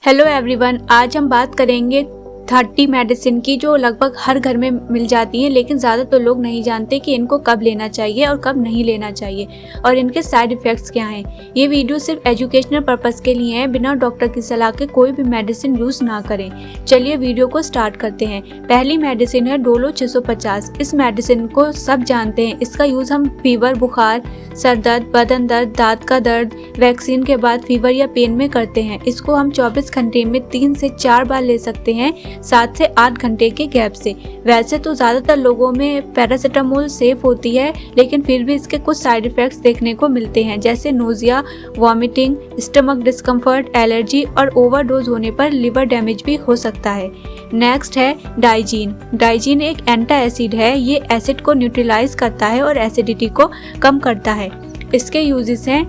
Hello everyone, आज हम बात करेंगे 30 मेडिसिन की जो लगभग हर घर में मिल जाती हैं, लेकिन ज़्यादातर लोग नहीं जानते कि इनको कब लेना चाहिए और कब नहीं लेना चाहिए और इनके साइड इफ़ेक्ट्स क्या हैं। ये वीडियो सिर्फ एजुकेशनल पर्पस के लिए है, बिना डॉक्टर की सलाह के कोई भी मेडिसिन यूज़ ना करें। चलिए वीडियो को स्टार्ट करते हैं। पहली मेडिसिन है डोलो 650। इस मेडिसिन को सब जानते हैं। इसका यूज़ हम फीवर, बुखार, सर दर्द, बदन दर्द, दांत का दर्द, वैक्सीन के बाद फीवर या पेन में करते हैं। इसको हम 24 घंटे में 3 से 4 बार ले सकते हैं, 7 से 8 घंटे के गैप से। वैसे तो ज़्यादातर लोगों में पैरासीटामोल सेफ होती है, लेकिन फिर भी इसके कुछ साइड इफ़ेक्ट्स देखने को मिलते हैं, जैसे nausea, vomiting, stomach discomfort, allergy और ओवरडोज होने पर लिवर डैमेज भी हो सकता है। नेक्स्ट है डाइजीन। डाइजीन एक एंटा एसिड है। ये एसिड को न्यूट्रलाइज करता है और एसिडिटी को कम करता है। इसके यूजेस हैं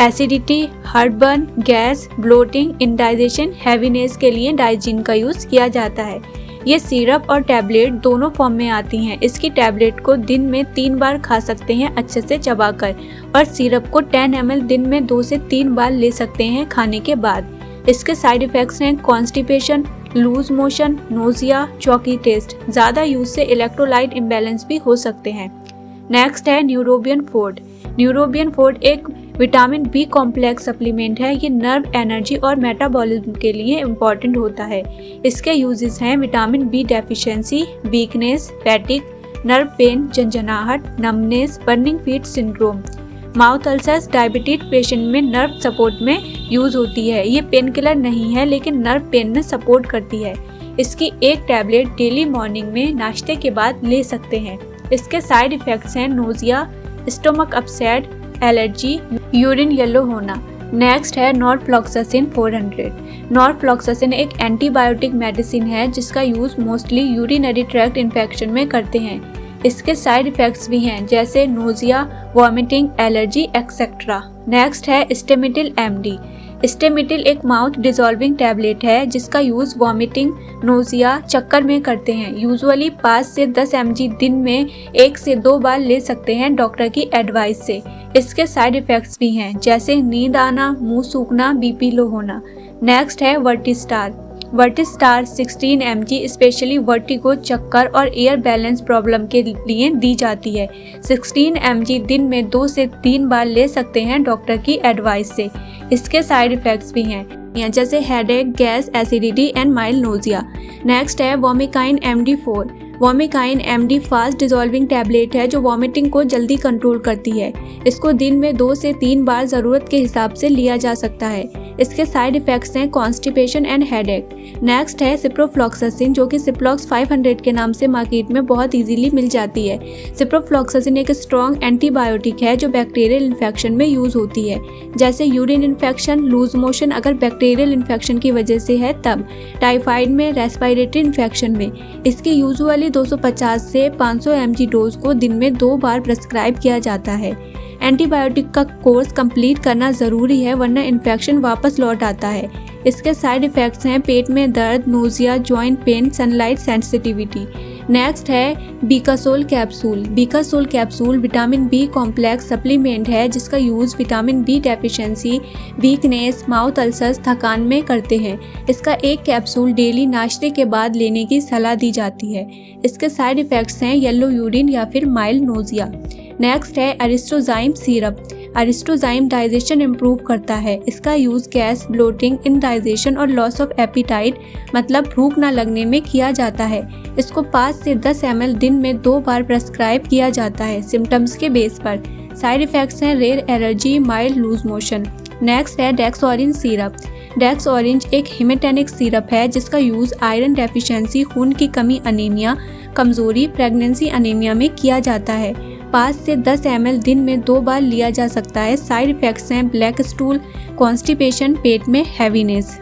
acidity, heartburn, gas, bloating, indigestion, heaviness के लिए डाइजीन का यूज़ किया जाता है। ये सिरप और टैबलेट दोनों फॉर्म में आती हैं। इसकी टैबलेट को दिन में 3 बार खा सकते हैं अच्छे से चबाकर, और सिरप को 10 ml दिन में 2 से 3 बार ले सकते हैं खाने के बाद। इसके साइड इफ़ेक्ट्स हैं कॉन्स्टिपेशन, लूज मोशन, नोजिया, चौकी टेस्ट। ज़्यादा यूज से इलेक्ट्रोलाइट इम्बैलेंस भी हो सकते हैं। नेक्स्ट है न्यूरोबियन फोर्ड। न्यूरोबियन फोर्ड एक विटामिन बी कॉम्प्लेक्स सप्लीमेंट है। ये नर्व, एनर्जी और मेटाबॉलिज्म के लिए इम्पॉर्टेंट होता है। इसके यूजेस हैं vitamin B deficiency, weakness, fatigue, nerve pain, झंझनाहट, numbness, burning feet syndrome, mouth ulcers, diabetes patient में नर्व सपोर्ट में यूज होती है। ये पेन किलर नहीं है, लेकिन नर्व पेन में सपोर्ट करती है। इसकी एक टैबलेट डेली मॉर्निंग में नाश्ते के बाद ले सकते हैं। इसके साइड इफ़ेक्ट्स हैं nausea, stomach upset, allergy, urine yellow होना। नेक्स्ट है नॉरफ्लॉक्सासिन 400। नॉरफ्लॉक्सासिन एक एंटीबायोटिक मेडिसिन है, जिसका use mostly urinary tract infection में करते हैं। इसके साइड इफ़ेक्ट्स भी हैं, जैसे nausea, vomiting, allergy etcetera. Next है स्टेमिटिल MD। स्टेमिटिल एक माउथ डिसॉल्विंग टैबलेट है, जिसका यूज़ वॉमिटिंग, नोजिया, चक्कर में करते हैं। यूजुअली 5 से 10 mg दिन में 1 से 2 बार ले सकते हैं डॉक्टर की एडवाइस से। इसके साइड इफ़ेक्ट्स भी हैं, जैसे नींद आना, मुंह सूखना, BP लो होना। नेक्स्ट है वर्टिस्टार। वर्टिस्टार 16 mg स्पेशली वर्टिगो, चक्कर और एयर बैलेंस प्रॉब्लम के लिए दी जाती है। 16 mg दिन में 2 से 3 बार ले सकते हैं डॉक्टर की एडवाइस से। इसके साइड इफ़ेक्ट्स भी हैं, जैसे headache, gas, acidity and mild nausea. Next है वोमिकाइन MD4। वोमिकाइन MD fast dissolving tablet है, जो वॉमिटिंग को जल्दी कंट्रोल करती है। इसको दिन में 2 से 3 बार ज़रूरत के हिसाब से लिया जा सकता है। इसके साइड इफ़ेक्ट्स हैं कॉन्स्टिपेशन एंड हेडेक। नेक्स्ट है सिप्रोफ्लॉक्सासिन, जो कि सिप्लॉक्स 500 के नाम से मार्केट में बहुत इजीली मिल जाती है। सिप्रोफ्लॉक्सासिन एक स्ट्रॉन्ग एंटीबायोटिक है, जो बैक्टीरियल इन्फेक्शन में यूज़ होती है, जैसे यूरिन इन्फेक्शन, लूज मोशन अगर बैक्टीरियल इन्फेक्शन की वजह से है तब, टाइफाइड में, रेस्पिरेटरी इन्फेक्शन में। इसकी यूजुअली 250 से 500 mg डोज को दिन में 2 बार प्रेस्क्राइब किया जाता है। एंटीबायोटिक का कोर्स कंप्लीट करना ज़रूरी है, वरना इन्फेक्शन वापस लौट आता है। इसके साइड इफ़ेक्ट्स हैं पेट में दर्द, nausea, joint pain, sunlight sensitivity. Next है Becosules capsule. Becosules capsule vitamin B complex supplement है, जिसका use vitamin B deficiency, weakness, mouth ulcers, थकान में करते हैं। इसका एक कैप्सूल डेली नाश्ते के बाद लेने की सलाह दी जाती है। इसके साइड इफ़ेक्ट्स हैं येलो यूरिन या फिर माइल्ड नोजिया। नेक्स्ट है Aristozyme syrup. Aristozyme digestion improve करता है। इसका यूज़ गैस, ब्लोटिंग, इंडाइजेशन और लॉस ऑफ एपिटाइट मतलब भूख ना लगने में किया जाता है। इसको 5 से 10 ml दिन में 2 बार प्रेस्क्राइब किया जाता है सिम्टम्स के बेस पर। साइड इफ़ेक्ट्स हैं rare allergy, mild loose motion. Next है dexorange syrup. Dexorange एक हिमेटेनिक सिरप है, जिसका यूज़ आयरन डेफिशिएंसी, खून की कमी, अनीमिया, कमजोरी, प्रेगनेंसी अनीमिया में किया जाता है। 5 से 10 ml दिन में 2 बार लिया जा सकता है। साइड इफ़ेक्ट्स हैं ब्लैक स्टूल, कॉन्स्टिपेशन, पेट में हैवीनेस।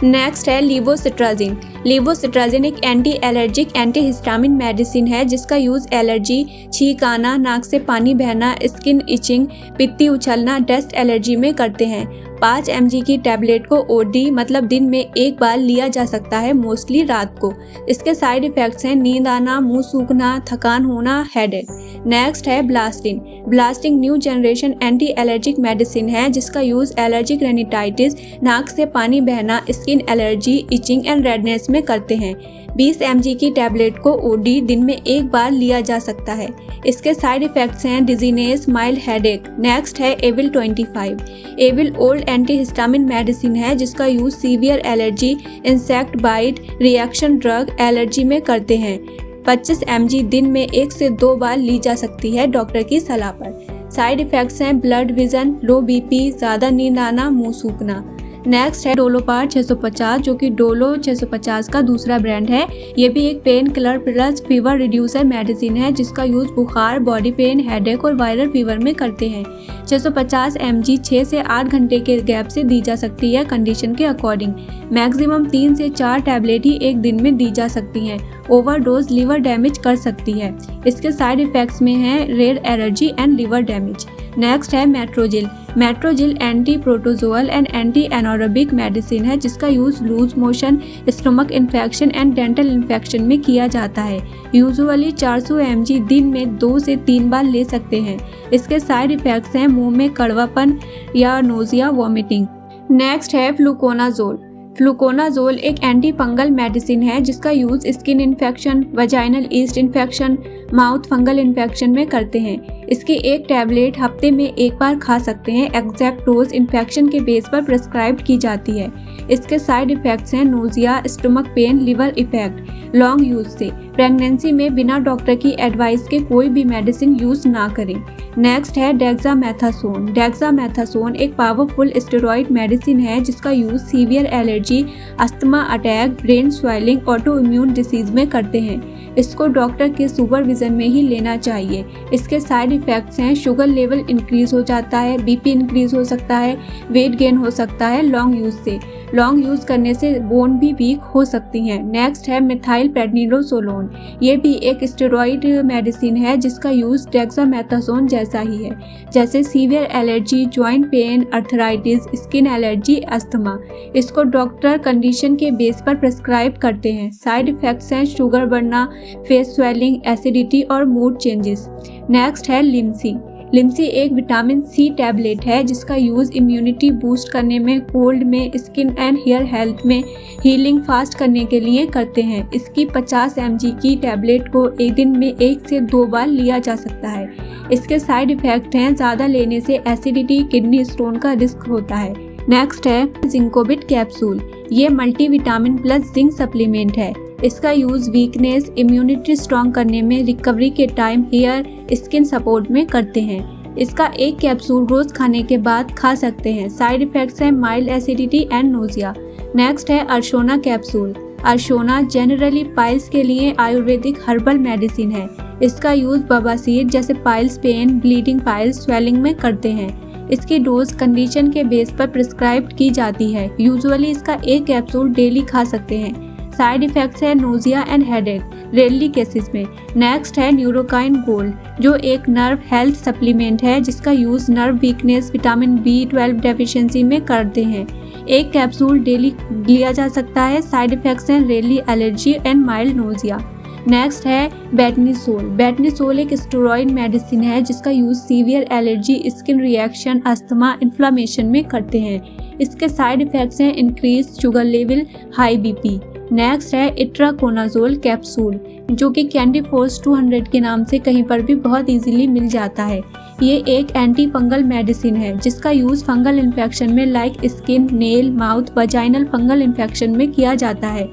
नेक्स्ट है लीवोसिट्राजिन। लीवोसिट्राजिन एक एंटी एलर्जिक एंटीहिस्टामिन मेडिसिन है, जिसका यूज़ एलर्जी, छींक आना, नाक से पानी बहना, स्किन इचिंग, पित्ती उछलना, डस्ट एलर्जी में करते हैं। 5 mg की टैबलेट को ओडी मतलब दिन में एक बार लिया जा सकता है, मोस्टली रात को। इसके साइड इफ़ेक्ट्स हैं नींद आना, मुंह सूखना, थकान होना, हेडेक। नेक्स्ट है Blastin. Blastin new generation anti allergic medicine है जिसका यूज़ एलर्जिक रेनिटाइटिस, नाक से पानी बहना, skin allergy, itching and redness में करते हैं। 20 mg की टैबलेट को ओडी दिन में एक बार लिया जा सकता है। इसके साइड इफ़ेक्ट्स हैं डिजीनेस, माइल्ड हेडेक। नेक्स्ट है Avil 25। Avil old antihistamine medicine है जिसका use severe allergy, insect bite, reaction drug, allergy में करते हैं। 25 mg दिन में 1 से 2 बार ली जा सकती है डॉक्टर की सलाह पर। साइड इफ़ेक्ट्स हैं ब्लड विजन, लो बीपी, ज़्यादा नींद आना, मुंह सूखना। नेक्स्ट है डोलोपार 650 जो कि डोलो 650 का दूसरा ब्रांड है। ये भी एक pain killer plus fever reducer medicine है जिसका यूज़ बुखार, बॉडी पेन, हेडेक और वायरल फीवर में करते हैं। 650 mg 6 से 8 घंटे के गैप से दी जा सकती है कंडीशन के अकॉर्डिंग। मैक्सिमम 3 से 4 टैबलेट ही एक दिन में दी जा सकती हैं। ओवरडोज लिवर डैमेज कर सकती है। इसके साइड इफ़ेक्ट्स में है red allergy and liver damage. Next है Metrogyl. Metrogyl anti protozoal and anti anaerobic medicine है जिसका use loose motion, stomach infection and dental infection में किया जाता है। यूजुअली 400 mg दिन में 2 से 3 बार ले सकते हैं। इसके साइड इफ़ेक्ट्स हैं मुंह में कड़वापन या नोजिया, वॉमिटिंग। नेक्स्ट है फ्लूकोनाजोल। फ्लूकोनाजोल एक एंटी फंगल मेडिसिन है जिसका use skin infection, vaginal east infection, mouth fungal infection में करते हैं। इसकी एक टैबलेट हफ्ते में एक बार खा सकते हैं। एग्जैक्ट डोज इन्फेक्शन के बेस पर प्रेस्क्राइब की जाती है। इसके साइड इफ़ेक्ट्स हैं nausea, stomach pen, liver effect. Long use से प्रेगनेंसी में बिना डॉक्टर की एडवाइस के कोई भी मेडिसिन यूज़ ना करें। नेक्स्ट है डेक्सामेथासोन। डेक्सामेथासोन एक पावरफुल स्टेरॉइड मेडिसिन है जिसका use severe allergy, asthma attack, brain swelling, auto immune disease में करते हैं। इसको डॉक्टर के सुपरविजन में ही लेना चाहिए। इसके साइड इफ़ेक्ट्स हैं शुगर लेवल इंक्रीज हो जाता है, बीपी इंक्रीज हो सकता है, वेट गेन हो सकता है लॉन्ग यूज़ से। लॉन्ग यूज़ करने से बोन भी वीक हो सकती हैं। नेक्स्ट है मिथाइल प्रेडनिलोसोलोन। ये भी एक स्टेरॉइड मेडिसिन है जिसका यूज़ डेक्सामेथासोन जैसा ही है, जैसे severe allergy, joint pain, arthritis, skin allergy, asthma. इसको डॉक्टर कंडीशन के बेस पर प्रेस्क्राइब करते हैं। साइड इफ़ेक्ट्स हैं शुगर बढ़ना, फेस स्वेलिंग, एसिडिटी और मूड चेंजेस। नेक्स्ट है लिम्सी। लिम्सी एक विटामिन सी टैबलेट है जिसका यूज़ इम्यूनिटी बूस्ट करने में, कोल्ड में, स्किन एंड हेयर हेल्थ में, हीलिंग फास्ट करने के लिए करते हैं। इसकी 50 mg की टैबलेट को एक दिन में 1 से 2 बार लिया जा सकता है। इसके साइड इफ़ेक्ट हैं ज़्यादा लेने से एसिडिटी, किडनी स्टोन का रिस्क होता है। नेक्स्ट है जिंकोबिट कैप्सूल। ये मल्टीविटामिन प्लस जिंक सप्लीमेंट है। इसका यूज़ वीकनेस, इम्यूनिटी स्ट्रॉन्ग करने में, रिकवरी के टाइम, हेयर, स्किन सपोर्ट में करते हैं। इसका एक कैप्सूल रोज़ खाने के बाद खा सकते हैं। साइड इफ़ेक्ट्स हैं mild acidity and nausea. Next है अर्शोना कैप्सूल। अर्शोना जनरली पाइल्स के लिए आयुर्वेदिक हर्बल मेडिसिन है। इसका यूज़ बवासीर जैसे piles pain, bleeding piles, swelling में करते हैं। इसकी डोज कंडीशन के बेस पर प्रिस्क्राइब की जाती है। यूजुअली इसका एक कैप्सूल डेली खा सकते हैं। साइड इफ़ेक्ट्स है nausea and headache, rarely cases में। नेक्स्ट है न्यूरोकाइन गोल्ड जो एक नर्व हेल्थ सप्लीमेंट है जिसका use nerve weakness, vitamin B12 deficiency में करते हैं। एक कैप्सूल डेली लिया जा सकता है। साइड इफ़ेक्ट्स हैं rarely allergy and mild nausea. Next है बेटनीसोल। बेटनीसोल एक स्टेरॉइड मेडिसिन है जिसका use severe allergy, skin reaction, asthma, inflammation में करते हैं। इसके साइड इफ़ेक्ट्स हैं increase sugar level, high BP. Next है इट्राकोनाजोल कैप्सूल जो कि कैंडी फोर्स 200 के नाम से कहीं पर भी बहुत इजीली मिल जाता है। ये एक एंटी फंगल मेडिसिन है जिसका यूज़ फंगल इन्फेक्शन में like skin, nail, mouth, vaginal fungal infection में किया जाता है।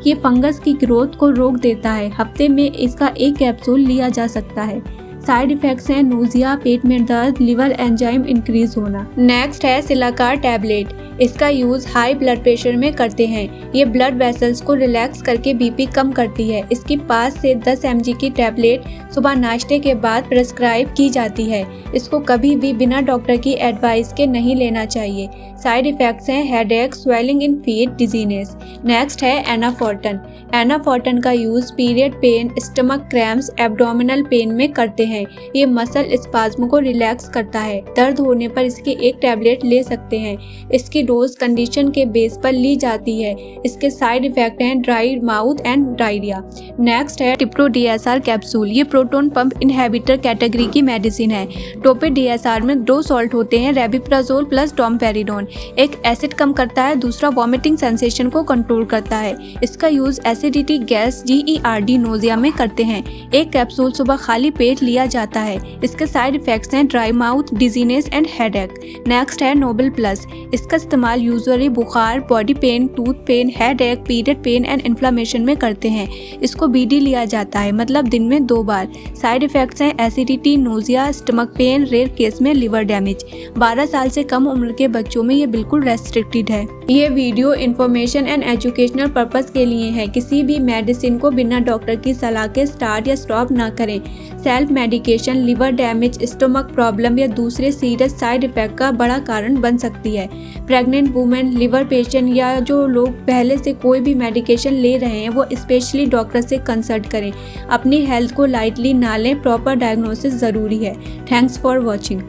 ये फंगस की ग्रोथ को रोक देता है। हफ्ते में इसका एक कैप्सूल लिया जा सकता है। साइड इफ़ेक्ट्स हैं नोजिया, पेट में दर्द, लिवर एंजाइम इंक्रीज होना। नेक्स्ट है सिलाकार टैबलेट। इसका यूज़ हाई ब्लड प्रेशर में करते हैं। ये ब्लड वेसल्स को रिलैक्स करके बीपी कम करती है। इसकी 5 से 10 mg की टैबलेट सुबह नाश्ते के बाद प्रेस्क्राइब की जाती है। इसको कभी भी बिना डॉक्टर की एडवाइस के नहीं लेना चाहिए। साइड इफ़ेक्ट्स हैं headache, swelling in feet, dizziness. Next है एनाफोर्टन। एनाफोर्टन का use period pain, stomach cramps, abdominal pain में करते हैं। हैं। ये मसल स्पाज्म को रिलैक्स करता है। दर्द होने पर इसके एक टैबलेट ले सकते हैं। इसकी डोज कंडीशन के बेस पर ली जाती है। इसके साइड इफेक्ट हैं dry mouth and diarrhoea. Next है टिप्रो DSR कैप्सूल। ये प्रोटोन पंप इनहिबिटर कैटेगरी की मेडिसिन है। टोपे DSR में 2 सॉल्ट होते हैं, रेबिप्राजोल प्लस डोमपेरिडोन। एक एसिड कम करता है, दूसरा वॉमिटिंग सेंसेशन को कंट्रोल करता है। इसका use acidity, gas, GERD, nausea में करते हैं। एक कैप्सूल सुबह खाली पेट लिया जाता है। इसके साइड इफेक्ट्स हैं dry mouth, dizziness and headache. Next है नोबल प्लस। इसका इस्तेमाल यूजुअली बुखार, body pain, tooth pain, headache, period pain and inflammation में करते हैं। इसको BD लिया जाता है, मतलब दिन में 2 बार। साइड इफेक्ट्स हैं acidity, nausea, stomach pain, rare case में लिवर डैमेज। 12 साल से कम उम्र के बच्चों में ये बिल्कुल रेस्ट्रिक्टेड है। ये video information and educational purpose के लिए है। किसी भी मेडिसिन को बिना डॉक्टर की सलाह के स्टार्ट या स्टॉप ना करें। Self medication liver damage, stomach problem या दूसरे सीरियस साइड इफेक्ट का बड़ा कारण बन सकती है। प्रेग्नेंट वुमेन, लिवर पेशेंट या जो लोग पहले से कोई भी मेडिकेशन ले रहे हैं वो स्पेशली डॉक्टर से कंसल्ट करें। अपनी हेल्थ को लाइटली ना लें, प्रॉपर डायग्नोसिस ज़रूरी है। Thanks for watching.